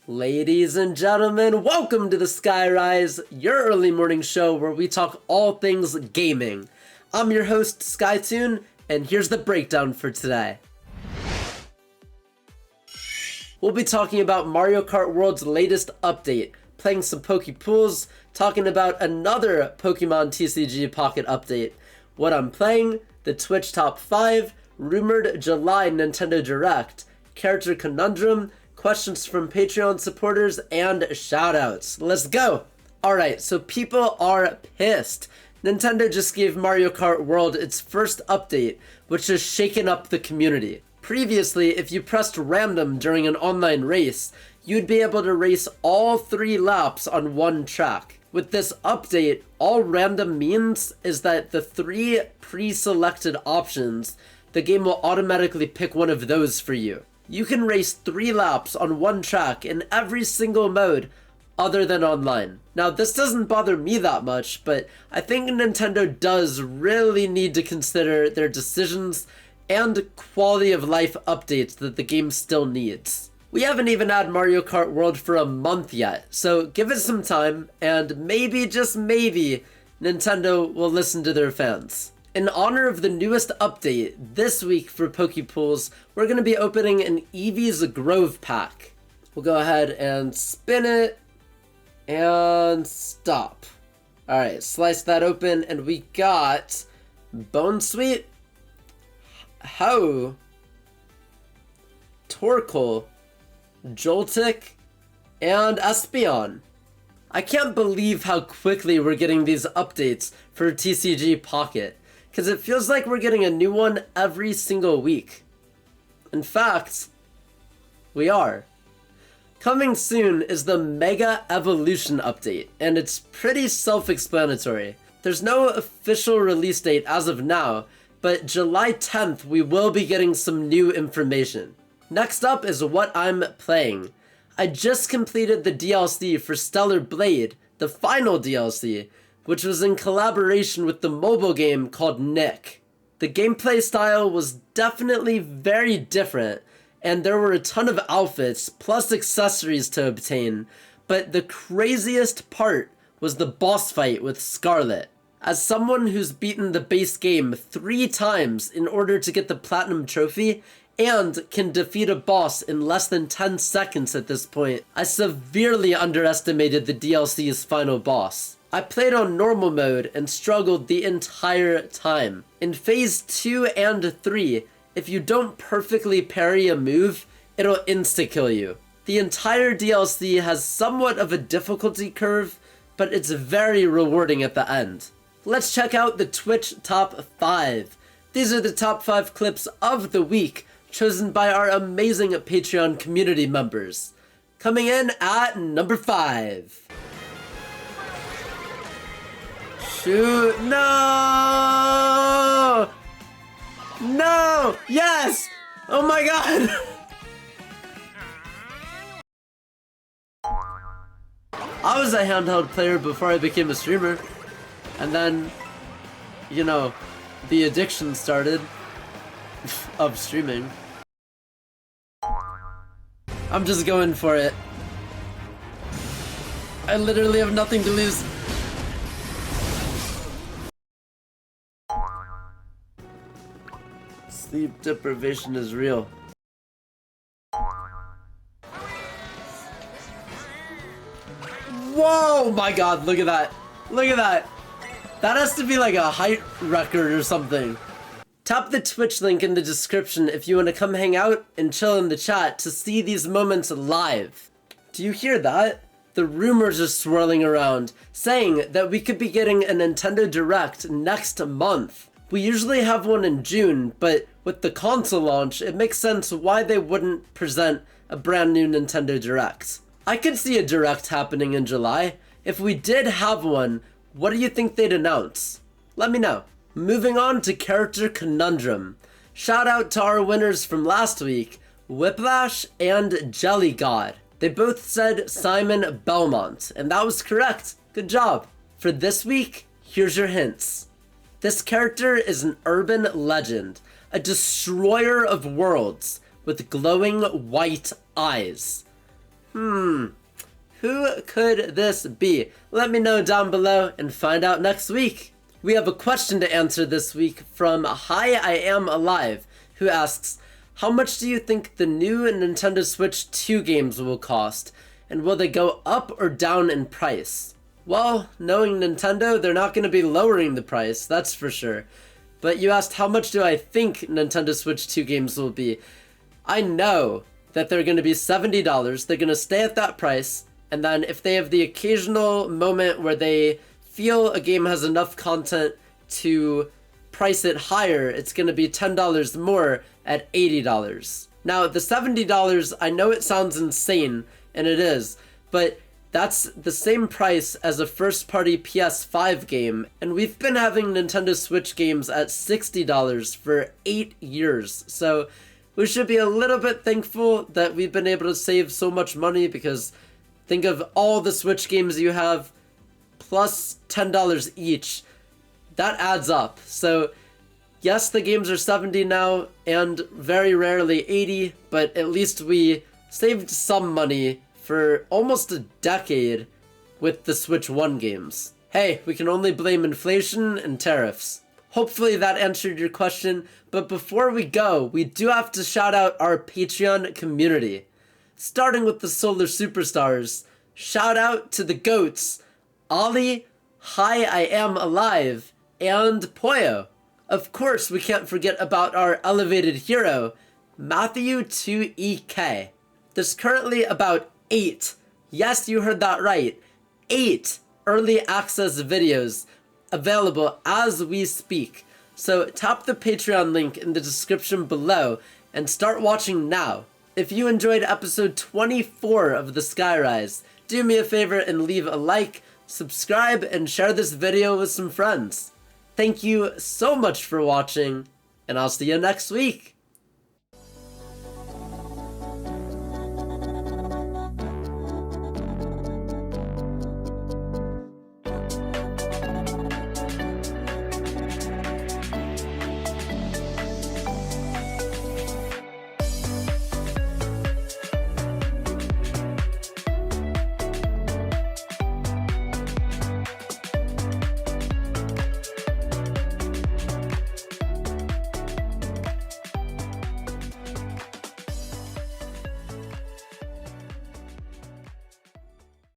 Ladies and gentlemen, welcome to the Skyrise, your early morning show where we talk all things gaming. I'm your host, Skytoon, and here's the breakdown for today. We'll be talking about Mario Kart World's latest update, playing some Pokepools, talking about another Pokemon TCG Pocket update, what I'm playing, the Twitch Top 5, rumored July Nintendo Direct, character conundrum, questions from Patreon supporters, and shoutouts. Let's go! Alright, so people are pissed. Nintendo just gave Mario Kart World its first update, which has shaken up the community. Previously, if you pressed random during an online race, you'd be able to race all 3 laps on one track. With this update, all random means is that the 3 pre-selected options, the game will automatically pick one of those for you. You can race 3 laps on one track in every single mode other than online. Now, this doesn't bother me that much, but I think Nintendo does really need to consider their decisions and quality of life updates that the game still needs. We haven't even had Mario Kart World for a month yet, so give it some time, and maybe, just maybe, Nintendo will listen to their fans. In honor of the newest update, this week for Pokepools, we're going to be opening an Eevee's Grove pack. We'll go ahead and spin it, and stop. Alright, slice that open, and we got Bone Sweet, Ho, Torkoal, Joltik, and Espeon. I can't believe how quickly we're getting these updates for TCG Pocket, because it feels like we're getting a new one every single week. In fact, we are. Coming soon is the Mega Evolution update, and it's pretty self-explanatory. There's no official release date as of now, but July 10th we will be getting some new information. Next up is what I'm playing. I just completed the DLC for Stellar Blade, the final DLC, which was in collaboration with the mobile game called Nick. The gameplay style was definitely very different, and there were a ton of outfits plus accessories to obtain, but the craziest part was the boss fight with Scarlet. As someone who's beaten the base game 3 times in order to get the Platinum Trophy, and can defeat a boss in less than 10 seconds at this point, I severely underestimated the DLC's final boss. I played on normal mode and struggled the entire time. In phase 2 and 3, if you don't perfectly parry a move, it'll insta-kill you. The entire DLC has somewhat of a difficulty curve, but it's very rewarding at the end. Let's check out the Twitch Top 5. These are the top 5 clips of the week, chosen by our amazing Patreon community members. Coming in at number 5. Shoot, no! No! Yes! Oh my god! I was a handheld player before I became a streamer. And then, you know, the addiction started of streaming. I'm just going for it. I literally have nothing to lose. Sleep deprivation is real. Whoa, my god, look at that. Look at that. That has to be like a height record or something. Tap the Twitch link in the description if you want to come hang out and chill in the chat to see these moments live. Do you hear that? The rumors are swirling around, saying that we could be getting a Nintendo Direct next month. We usually have one in June, but with the console launch, it makes sense why they wouldn't present a brand new Nintendo Direct. I could see a Direct happening in July. If we did have one, what do you think they'd announce? Let me know. Moving on to character conundrum. Shout out to our winners from last week, Whiplash and Jelly God. They both said Simon Belmont, and that was correct. Good job. For this week, here's your hints. This character is an urban legend, a destroyer of worlds with glowing white eyes. Who could this be? Let me know down below and find out next week. We have a question to answer this week from Hi I Am Alive, who asks, how much do you think the new Nintendo Switch 2 games will cost? And will they go up or down in price? Well, knowing Nintendo, they're not going to be lowering the price, that's for sure. But you asked how much do I think Nintendo Switch 2 games will be? I know that they're going to be $70, they're going to stay at that price, and then if they have the occasional moment where they feel a game has enough content to price it higher, it's going to be $10 more at $80. Now, the $70, I know it sounds insane, and it is, but that's the same price as a first-party PS5 game, and we've been having Nintendo Switch games at $60 for 8 years, so we should be a little bit thankful that we've been able to save so much money, because think of all the Switch games you have, plus $10 each. That adds up. So yes, the games are 70 now, and very rarely 80, but at least we saved some money for almost a decade with the Switch 1 games. Hey, we can only blame inflation and tariffs. Hopefully that answered your question, but before we go, we do have to shout out our Patreon community. Starting with the Solar Superstars, shout out to the GOATs, Ollie, Hi I Am Alive, and Poyo. Of course, we can't forget about our elevated hero, Matthew 2EK. There's currently about 8, yes, you heard that right, 8 early access videos available as we speak. So tap the Patreon link in the description below and start watching now. If you enjoyed episode 24 of the Skyrise, do me a favor and leave a like, subscribe, and share this video with some friends. Thank you so much for watching, and I'll see you next week.